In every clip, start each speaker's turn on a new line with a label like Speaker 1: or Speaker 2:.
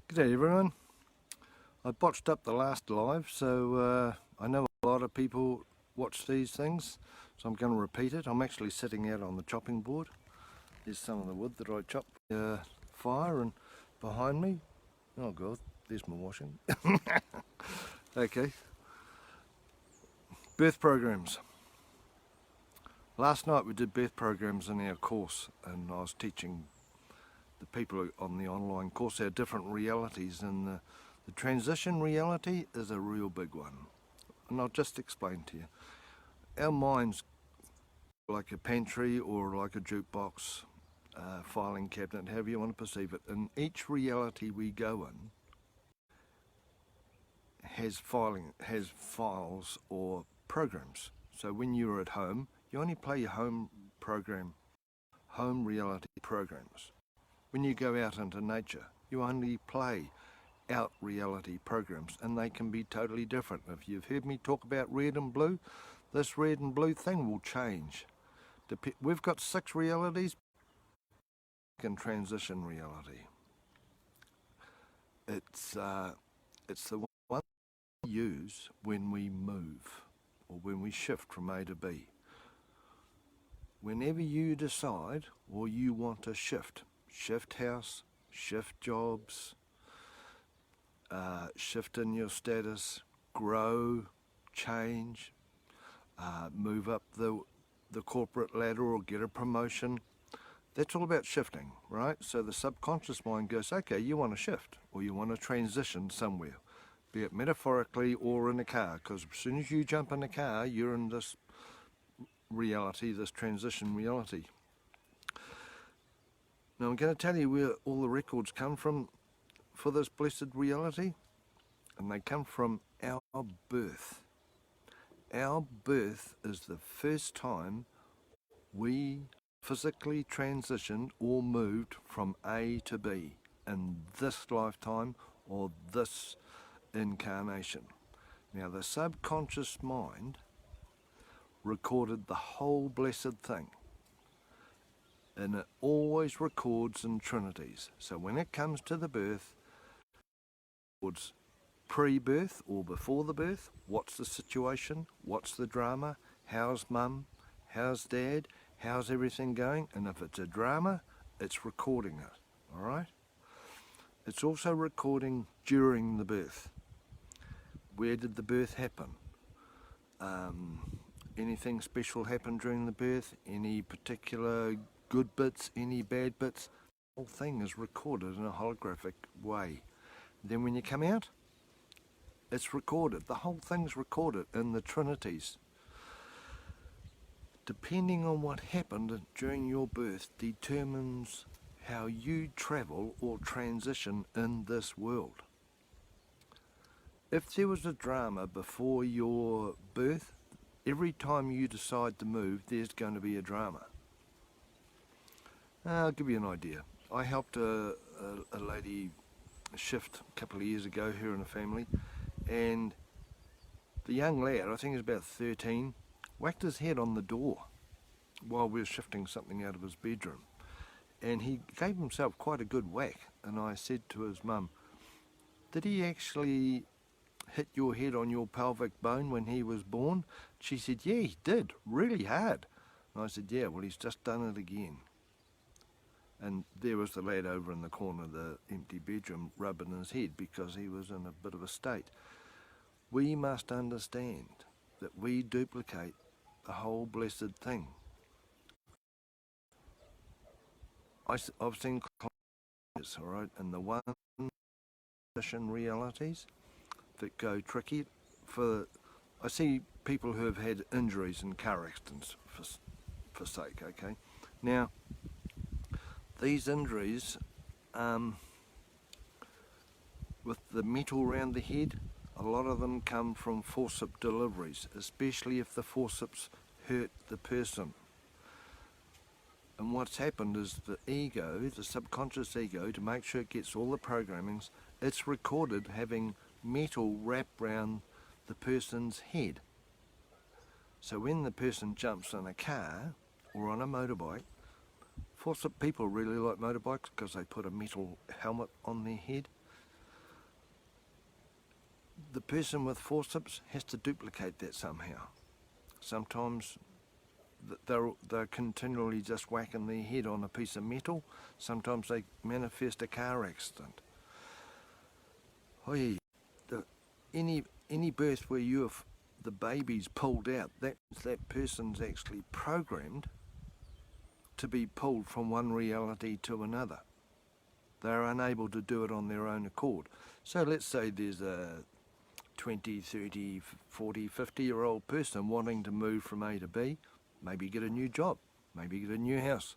Speaker 1: G'day everyone. I botched up the last live, so I know a lot of people watch these things, so I'm going to repeat it. I'm actually sitting out on the chopping board. There's some of the wood that I chopped, fire, and behind me, oh god, there's my washing. Okay, birth programs. Last night we did birth programs in our course, and I was teaching the people on the online course our different realities, and the transition reality is a real big one. And I'll just explain to you. Our mind's like a pantry or like a jukebox, filing cabinet, however you want to perceive it. And each reality we go in has files or programs. So when you're at home, you only play your home reality programs. When you go out into nature, you only play out reality programs, and they can be totally different. If you've heard me talk about red and blue, this red and blue thing will change. We've got 6 realities in transition reality. It's the one we use when we move or when we shift from A to B. Whenever you decide or you want to shift house, shift jobs, shift in your status, grow, change, move up the corporate ladder or get a promotion. That's all about shifting, right? So the subconscious mind goes, okay, you want to shift or you want to transition somewhere, be it metaphorically or in a car, because as soon as you jump in a car, you're in this reality, this transition reality. Now I'm going to tell you where all the records come from for this blessed reality, and they come from our birth. Our birth is the first time we physically transitioned or moved from A to B in this lifetime or this incarnation. Now the subconscious mind recorded the whole blessed thing, and it always records in trinities. So when it comes to the birth, it records pre-birth or before the birth, what's the situation, what's the drama, how's mum, how's dad, how's everything going, and if it's a drama, it's recording it, alright? It's also recording during the birth. Where did the birth happen? Anything special happen during the birth? Any particular good bits, any bad bits? The whole thing is recorded in a holographic way. Then when you come out, it's recorded. The whole thing's recorded in the trinities. Depending on what happened during your birth determines how you travel or transition in this world. If there was a drama before your birth, every time you decide to move, there's going to be a drama. I'll give you an idea. I helped a lady shift a couple of years ago, her and a family, and the young lad, I think he was about 13, whacked his head on the door while we were shifting something out of his bedroom, and he gave himself quite a good whack. And I said to his mum, did he actually hit your head on your pelvic bone when he was born? She said, yeah, he did, really hard. And I said, yeah, well, he's just done it again. And there was the lad over in the corner of the empty bedroom rubbing his head because he was in a bit of a state. We must understand that we duplicate the whole blessed thing. I've seen clients, all right, and the one transition realities that go tricky. I see people who have had injuries in car accidents, for sake, okay? Now, these injuries, with the metal around the head, a lot of them come from forceps deliveries, especially if the forceps hurt the person. And what's happened is the ego, the subconscious ego, to make sure it gets all the programmings, it's recorded having metal wrapped around the person's head. So when the person jumps in a car or on a motorbike, forceps people really like motorbikes because they put a metal helmet on their head. the person with forceps has to duplicate that somehow. Sometimes they're continually just whacking their head on a piece of metal. Sometimes they manifest a car accident. Any birth where the baby's pulled out, that person's actually programmed to be pulled from one reality to another. They're unable to do it on their own accord. So let's say there's a 20, 30, 40, 50-year-old person wanting to move from A to B, maybe get a new job, maybe get a new house.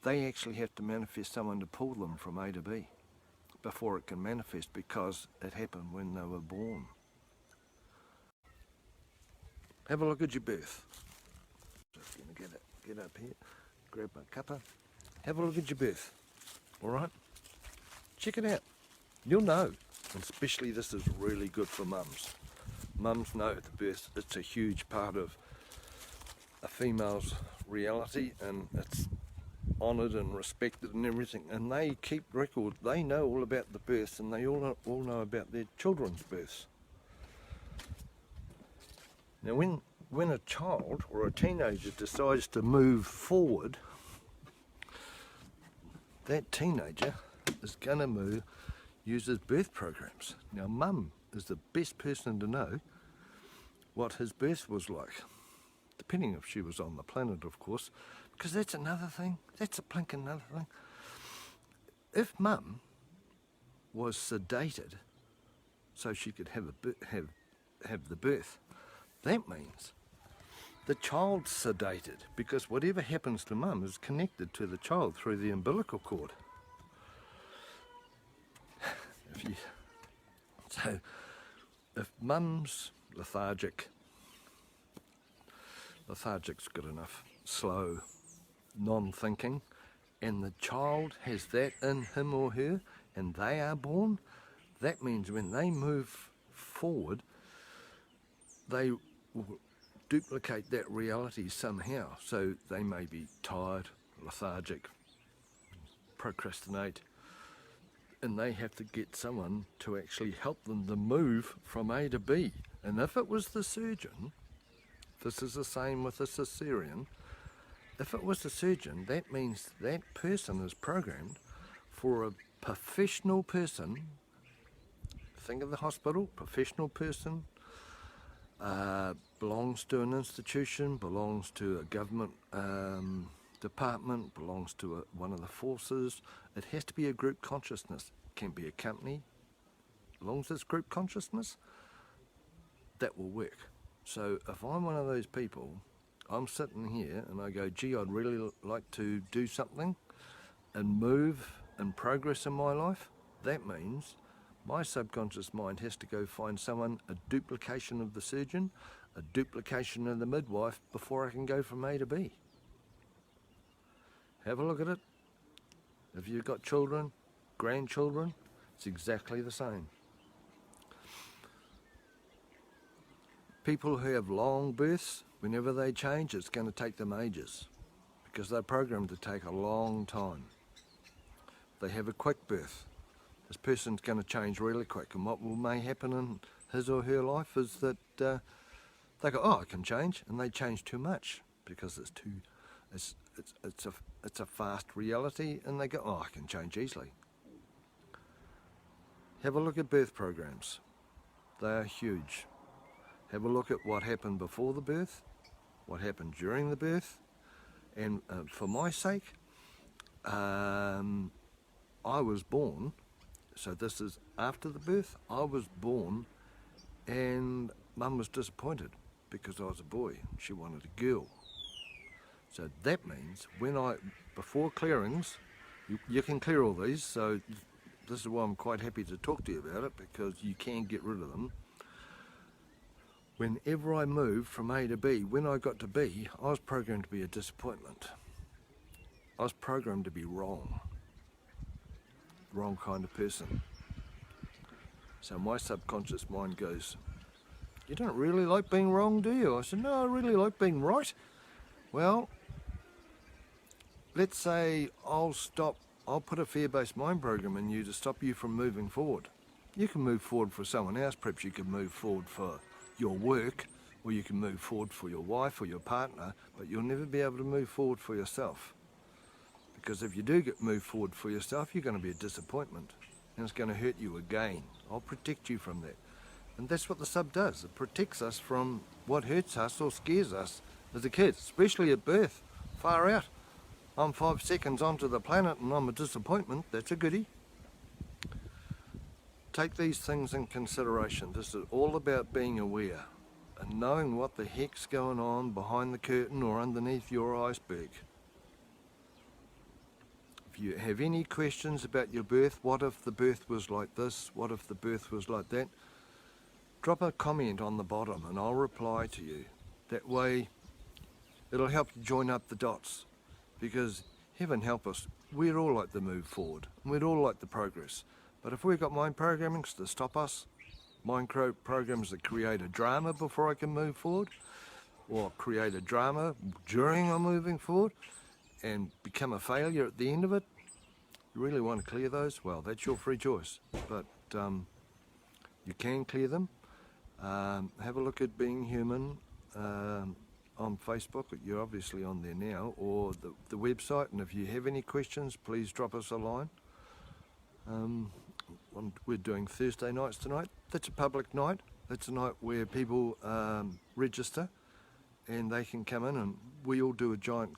Speaker 1: They actually have to manifest someone to pull them from A to B before it can manifest, because it happened when they were born. Have a look at your birth. Just going to get up here, grab my cuppa. Have a look at your birth, all right? Check it out. You'll know, and especially this is really good for mums. Mums know the birth, it's a huge part of a female's reality, and it's honoured and respected and everything, and they keep record. They know all about the births, and they all know about their children's births. Now when a child or a teenager decides to move forward, that teenager is going to uses birth programs. Now mum is the best person to know what his birth was like, depending if she was on the planet, of course, because that's another thing. That's a blink another thing. If mum was sedated so she could have the birth, that means the child's sedated, because whatever happens to mum is connected to the child through the umbilical cord. So if mum's lethargic's good enough, slow, non-thinking, and the child has that in him or her, and they are born, that means when they move forward, they will duplicate that reality somehow. So they may be tired, lethargic, procrastinate, and they have to get someone to actually help them to move from A to B. And if it was the surgeon, this is the same with a cesarean, if it was the surgeon, that means that person is programmed for a professional person. Think of the hospital, professional person, belongs to an institution, belongs to a government department, belongs to one of the forces. It has to be a group consciousness. It can be a company. As long as it's group consciousness, that will work. So if I'm one of those people, I'm sitting here and I go, gee, I'd really like to do something and move and progress in my life, that means my subconscious mind has to go find someone, a duplication of the surgeon, a duplication of the midwife, before I can go from A to B. Have a look at it. If you've got children, grandchildren, it's exactly the same. People who have long births, whenever they change, it's going to take them ages, because they're programmed to take a long time. They have a quick birth, this person's going to change really quick, and what may happen in his or her life is that they go, oh, I can change, and they change too much because it's a fast reality, and they go, oh, I can change easily. Have a look at birth programs. They are huge. Have a look at what happened before the birth, what happened during the birth, and for my sake, I was born. So this is after the birth. I was born and Mum was disappointed because I was a boy. She wanted a girl. So that means before clearings, you can clear all these, so this is why I'm quite happy to talk to you about it, because you can get rid of them. Whenever I moved from A to B, when I got to B, I was programmed to be a disappointment. I was programmed to be wrong kind of person. So my subconscious mind goes, you don't really like being wrong, do you? I said, no, I really like being right. Well, let's say I'll put a fear-based mind program in you to stop you from moving forward. You can move forward for someone else, perhaps you can move forward for your work, or you can move forward for your wife or your partner, but you'll never be able to move forward for yourself. Because if you do get moved forward for yourself, you're going to be a disappointment, and it's going to hurt you again. I'll protect you from that. And that's what the sub does. It protects us from what hurts us or scares us as a kid, especially at birth. Far out. I'm 5 seconds onto the planet and I'm a disappointment. That's a goodie. Take these things in consideration. This is all about being aware and knowing what the heck's going on behind the curtain or underneath your iceberg. If you have any questions about your birth, what if the birth was like this, what if the birth was like that, drop a comment on the bottom and I'll reply to you. That way it'll help you join up the dots, because heaven help us, we'd all like to move forward and we'd all like to progress. But if we've got mind programmings to stop us, mind programs that create a drama before I can move forward, or create a drama during I'm moving forward and become a failure at the end of it, you really want to clear those? Well, that's your free choice, but you can clear them. Have a look at Being Human on Facebook. You're obviously on there now, or the website, and if you have any questions, please drop us a line. We're doing Thursday nights tonight. That's a public night. That's a night where people register and they can come in, and we all do a giant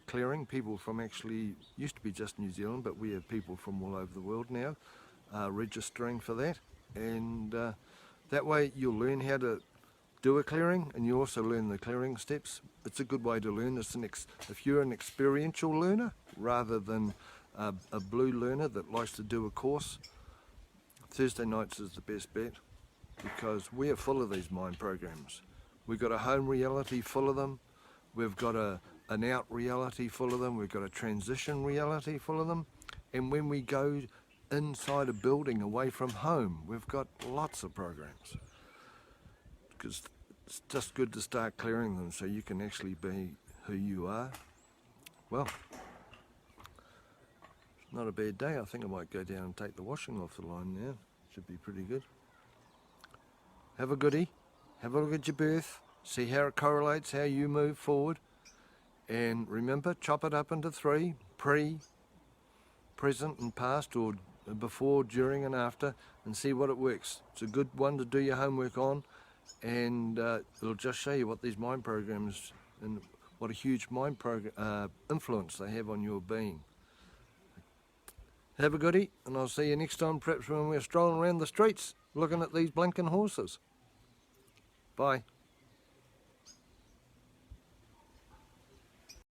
Speaker 1: clearing. People from, actually used to be just New Zealand, but we have people from all over the world now registering for that, and that way you'll learn how to do a clearing, and you also learn the clearing steps. It's a good way to learn. If you're an experiential learner rather than a blue learner that likes to do a course, Thursday nights is the best bet, because we are full of these mind programs. We've got a home reality full of them. We've got an out reality full of them. We've got a transition reality full of them. And when we go inside a building away from home, we've got lots of programs. Because it's just good to start clearing them so you can actually be who you are. Well, it's not a bad day. I think I might go down and take the washing off the line now. Should be pretty good. Have a goodie. Have a look at your birth. See how it correlates, how you move forward. And remember, chop it up into 3: pre, present and past, or before, during and after, and see what it works. It's a good one to do your homework on, and it'll just show you what these mind programs and what a huge mind influence they have on your being. Have a goodie, and I'll see you next time, perhaps when we're strolling around the streets looking at these blinking horses. Bye.